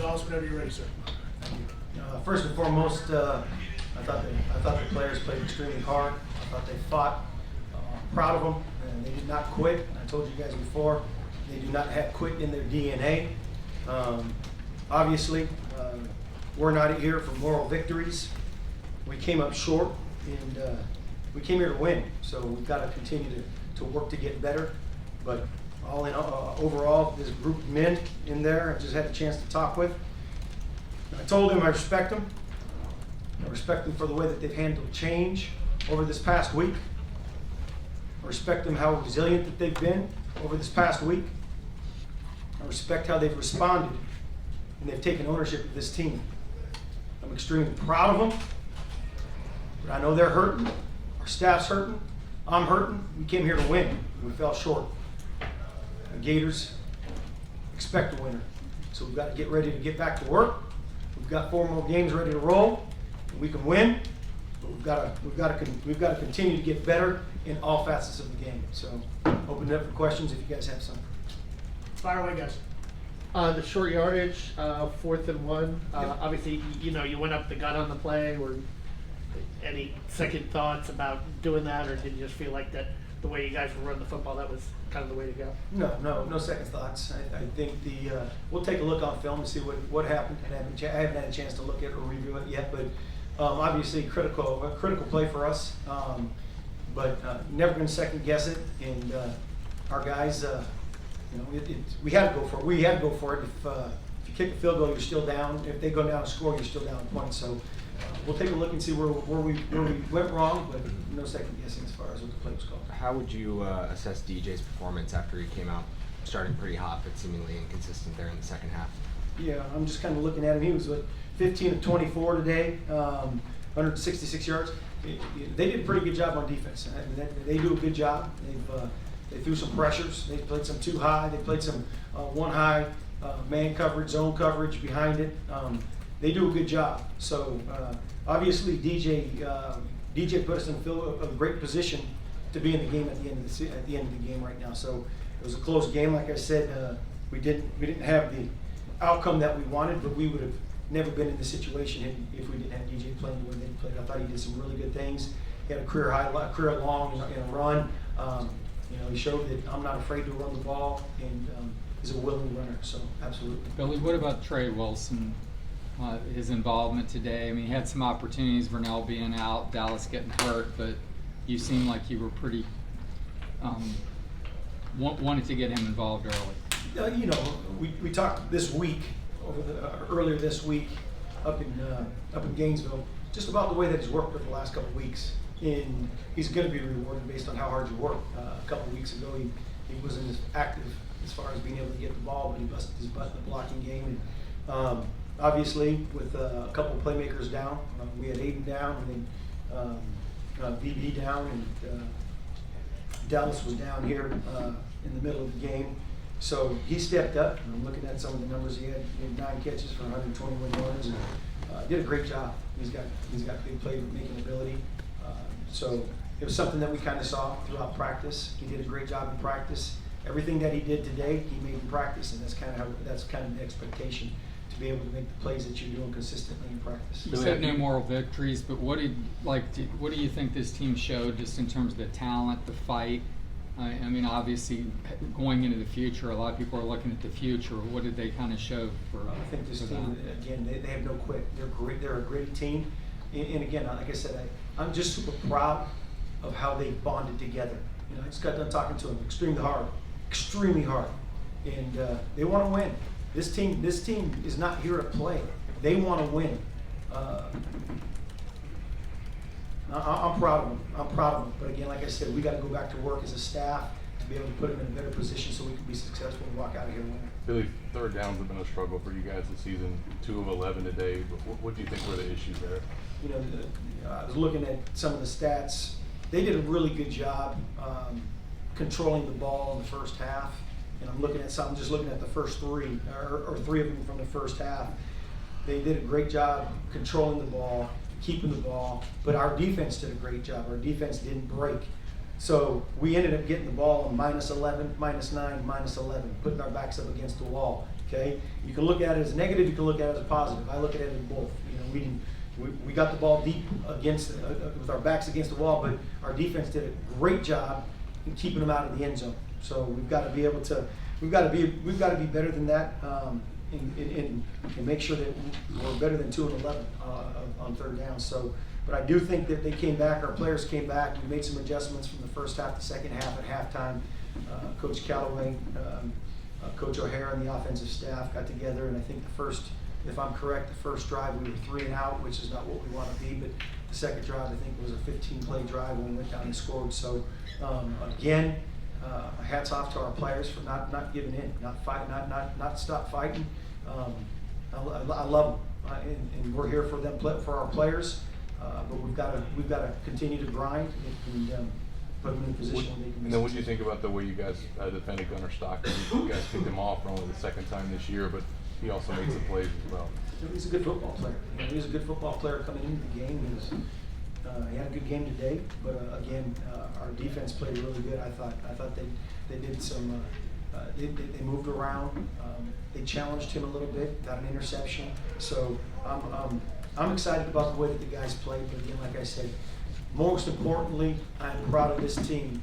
Gonzales, whenever you're ready, sir. First and foremost, I thought the players played extremely hard. I thought they fought. Proud of them, and they did not quit. I told you guys before, they do not have quit in their DNA. Obviously, we're not here for moral victories. We came up short, and we came here to win. So we've got to continue to work to get better. But all in overall, this group of men in there, I just had a chance to talk with. I told them I respect them. I respect them for the way that they've handled change over this past week. I respect them how resilient that they've been over this past week. I respect how they've responded and they've taken ownership of this team. I'm extremely proud of them, but I know they're hurting. Our staff's hurting. I'm hurting. We came here to win. We fell short. The Gators expect a winner, so we've got to get ready to get back to work. We've got 4 more games ready to roll. We can win, but we've got to continue to get better in all facets of the game. So, open it up for questions if you guys have some. Fire away, guys. The short yardage, 4th and 1. Obviously, you went up the gut on the play. Or any second thoughts about doing that, or did you just feel like that the way you guys were running the football, that was kind of the way to go? No second thoughts. I think we'll take a look on film and see what happened. I haven't had a chance to look at it or review it yet, but obviously critical play for us. But never going to second guess it. And our guys, we had to go for it. We had to go for it. If you kick a field goal, you're still down. If they go down and score, you're still down a point. So we'll take a look and see where we went wrong, but no second guessing as far as what the play was called. How would you assess DJ's performance after he came out starting pretty hot but seemingly inconsistent there in the second half? Yeah, I'm just kind of looking at him. He was 15 of 24 today, 166 yards. They did a pretty good job on defense. I mean, they do a good job. They threw some pressures. They played some too high. They played some one high man coverage, zone coverage behind it. They do a good job. So obviously DJ put us in a great position to be in the game at the end of the game right now. So it was a close game. Like I said, we didn't have the outcome that we wanted, but we would have never been in this situation if we didn't have DJ playing the way that he played. I thought he did some really good things. He had a career long in a run. He showed that I'm not afraid to run the ball, and he's a willing runner. So absolutely. Billy, what about Trey Wilson? His involvement today. I mean, he had some opportunities. Vernell being out, Dallas getting hurt, but you seem like you were pretty wanted to get him involved early. We talked this week, earlier this week, up in Gainesville, just about the way that he's worked for the last couple of weeks, and he's going to be rewarded based on how hard you work. A couple of weeks ago, he wasn't as active as far as being able to get the ball, but he busted his butt in the blocking game. And obviously, with a couple of playmakers down, we had Aiden down, and then VB down, and Dallas was down here in the middle of the game. So he stepped up, and I'm looking at some of the numbers. He had 9 catches for 121 yards, and did a great job. He's got big playmaking ability. So it was something that we kind of saw throughout practice. He did a great job in practice. Everything that he did today, he made in practice, and that's kind of the expectation, to be able to make the plays that you're doing consistently in practice. You said no moral victories, but what do you think this team showed just in terms of the talent, the fight? I mean, obviously, going into the future, a lot of people are looking at the future. What did they kind of show for? I think this team, again, they have no quit. They're great. They're a great team, and again, like I said, I'm just super proud of how they bonded together. I just got done talking to them extremely hard, and they want to win. This team is not here to play. They want to win. I'm proud of them. But again, like I said, we got to go back to work as a staff to be able to put them in a better position so we can be successful and walk out of here winning. Billy, third downs have been a struggle for you guys this season. 2 of 11 today. What do you think were the issues there? I was looking at some of the stats. They did a really good job controlling the ball in the first half. And I'm looking at something, just looking at the first 3, or 3 of them from the first half. They did a great job controlling the ball, keeping the ball, but our defense did a great job. Our defense didn't break. So we ended up getting the ball on -11, -9, -11, putting our backs up against the wall. Okay, you can look at it as negative, you can look at it as positive. I look at it as both. You know, we got the ball deep against with our backs against the wall, but our defense did a great job in keeping them out of the end zone. So we've got to be able to, we've got to be better than that, and make sure that we're better than 2 and 11 on third down. So, but I do think that they came back. Our players came back. We made some adjustments from the first half to second half at halftime. Coach Callaway, Coach O'Hara, and the offensive staff got together, and I think the first, if I'm correct, the first drive we were 3 and out, which is not what we want to be, but the second drive I think was a 15-play drive when we went down and scored. So again, hats off to our players for not giving in, not fighting, not stop fighting. I love them, and we're here for them, for our players. But we've got to continue to grind and put them in a position where they can. And then what do you think about the way you guys defended Gunnar Stockton? You guys picked him off for only the second time this year, but he also made some plays as well. He's a good football player. You know, he's a good football player coming into the game. He had a good game today, but again, our defense played really good. I thought they did some. They moved around. They challenged him a little bit. Got an interception. So I'm excited about the way that the guys played. But again, like I said, most importantly, I'm proud of this team.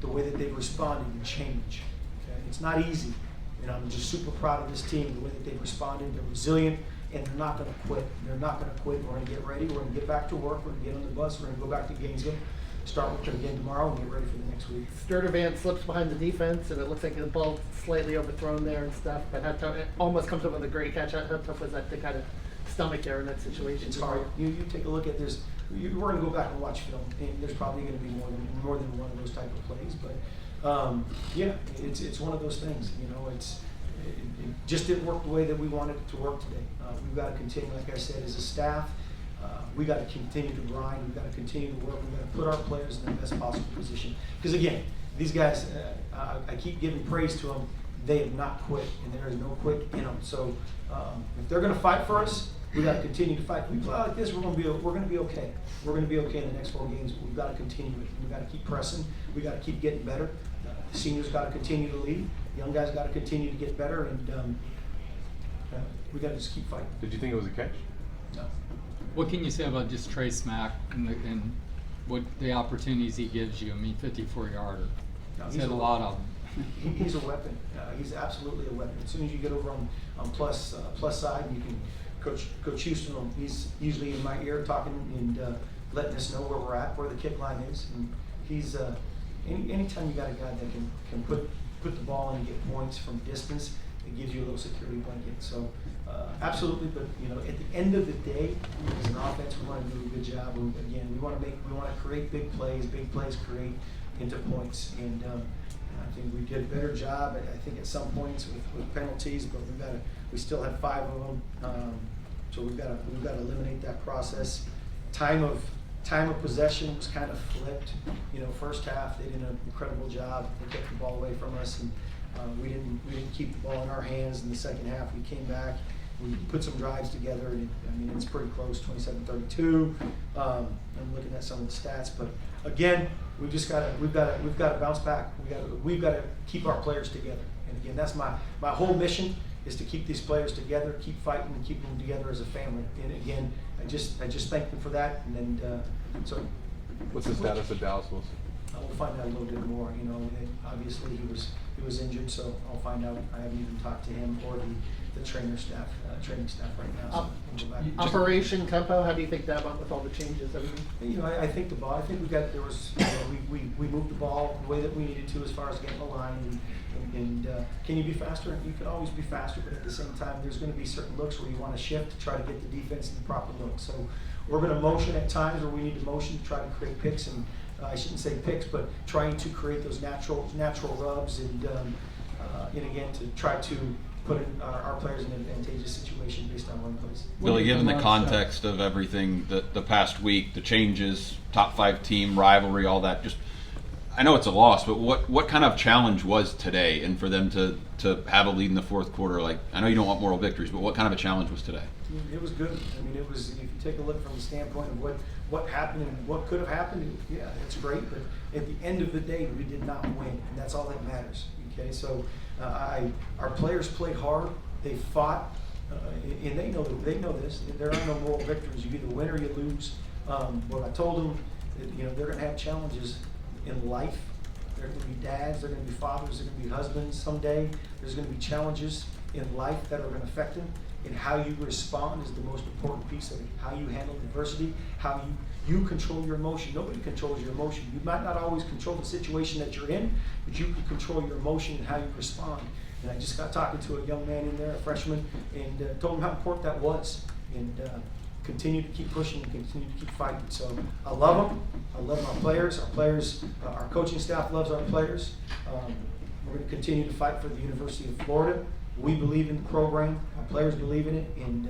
The way that they've responded and changed. Okay? It's not easy. And I'm just super proud of this team, the way that they've responded. They're resilient, and they're not going to quit. They're not going to quit. We're going to get ready. We're going to get back to work. We're going to get on the bus. We're going to go back to Gainesville, start working again tomorrow, and get ready for the next week. Sturtevant slips behind the defense, and it looks like the ball slightly overthrown there and stuff. But how tough, it almost comes up with a great catch. How tough was that to kind of stomach there in that situation? It's hard. You take a look at this. We're going to go back and watch film, and there's probably going to be more than one of those type of plays. But yeah, it's one of those things. You know, it just didn't work the way that we wanted it to work today. We've got to continue, like I said, as a staff. We got to continue to grind. We've got to continue to work. We've got to put our players in the best possible position. Because again, these guys, I keep giving praise to them. They have not quit, and there is no quit in them. So if they're going to fight for us, we got to continue to fight. If we play like this, we're going to be okay. We're going to be okay in the next 4 games. But we've got to continue it. We've got to keep pressing. We got to keep getting better. The seniors got to continue to lead. The young guys got to continue to get better, and we got to just keep fighting. Did you think it was a catch? No. What can you say about just Trey Smack and what the opportunities he gives you? I mean, 54-yarder. No, He's had a lot of them. He's a weapon. He's absolutely a weapon. As soon as you get over on plus side, you can Coach Houston. He's usually in my ear talking and letting us know where we're at, where the kick line is. And he's anytime you got a guy that can put the ball in and get points from distance, it gives you a little security blanket. So absolutely. But you know, at the end of the day, as an offense, we want to do a good job. And again, we want to create big plays. Big plays create into points. And I think we did a better job. I think at some points with penalties, but we still had 5 of them. So we've got to eliminate that process. Time of possession was kind of flipped. You know, first half they did an incredible job. They kept the ball away from us, and we didn't keep the ball in our hands. In the second half, we came back. We put some drives together, and it's pretty close, 27-32. I'm looking at some of the stats, but again, we've got to bounce back. We've got to keep our players together. And again, that's my whole mission, is to keep these players together, keep fighting, and keep them together as a family. And again, I just thank them for that. And then so. What's the status of Dallas Wilson? We'll find out a little bit more. You know, obviously he was injured, so I'll find out. I haven't even talked to him or the training staff right now. So we'll go back. Operation Tempo, how do you think that went with all the changes? Everything? You know, I think the ball. I think we moved the ball the way that we needed to as far as getting the line. And can you be faster? You can always be faster, but at the same time, there's going to be certain looks where you want to shift to try to get the defense in the proper look. So we're going to motion at times where we need to motion to try to create picks, and I shouldn't say picks, but trying to create those natural rubs, and again to try to put our players in an advantageous situation based on run plays. Billy, given the context of everything, the past week, the changes, top 5 team, rivalry, all that, just I know it's a loss, but what kind of challenge was today, and for them to have a lead in the fourth quarter? Like, I know you don't want moral victories, but what kind of a challenge was today? It was good. I mean, it was. If you take a look from the standpoint of what happened and what could have happened, yeah, it's great. But at the end of the day, we did not win, and that's all that matters. okay? So our players played hard, they fought, and they know this. There are no moral victories. You either win or you lose. But I told them that, you know, they're going to have challenges in life. They're going to be dads, they're going to be fathers, they're going to be husbands someday. There's going to be challenges in life that are going to affect them. And how you respond is the most important piece of it. How you handle adversity, how you control your emotion. Nobody controls your emotion. You might not always control the situation that you're in, but you can control your emotion and how you respond. And I just got talking to a young man in there, a freshman, and told him how important that was. And continue to keep pushing and continue to keep fighting. So I love them. I love our players. Our coaching staff loves our players. We're going to continue to fight for the University of Florida. We believe in the program. Our players believe in it, and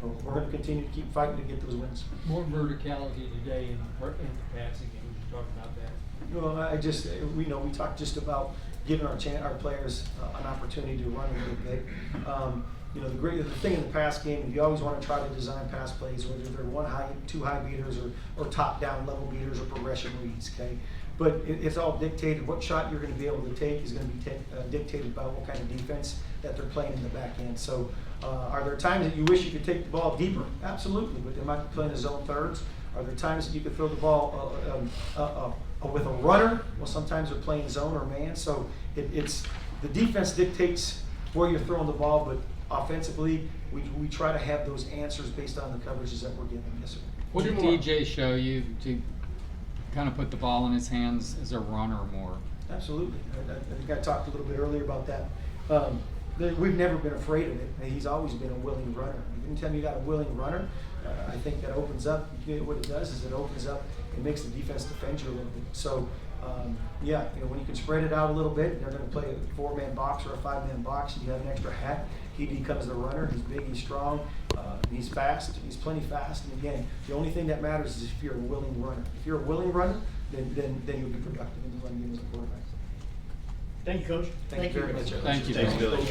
we're going to continue to keep fighting to get those wins. More verticality today in the passing game. We talked about that. Well, we talked just about giving our players an opportunity to run a little bit. The thing in the pass game, you always want to try to design pass plays, whether they're two high beaters or top down level beaters or progression reads. Okay, but it's all dictated. What shot you're going to be able to take is going to be dictated by what kind of defense that they're playing in the back end. So, are there times that you wish you could take the ball deeper? Absolutely, but they might be playing a zone thirds. Are there times that you could throw the ball with a runner? Well, sometimes they're playing zone or man. So it's the defense dictates where you're throwing the ball, but offensively, we try to have those answers based on the coverages that we're getting. Yes, sir. What did DJ show you to kind of put the ball in his hands as a runner more? Absolutely. I think I talked a little bit earlier about that. We've never been afraid of it. He's always been a willing runner. Anytime you got a willing runner, I think that opens up. What it does is it opens up and makes the defense defend you a little bit. So, when you can spread it out a little bit, they're going to play a 4-man box or a 5-man box, and you have an extra hat. He becomes the runner. He's big, he's strong, he's fast, he's plenty fast. And again, the only thing that matters is if you're a willing runner. If you're a willing runner, then you'll be productive in the run game as a quarterback. Thank you, Coach. Thank you very much. Thank you. Thanks, Billy.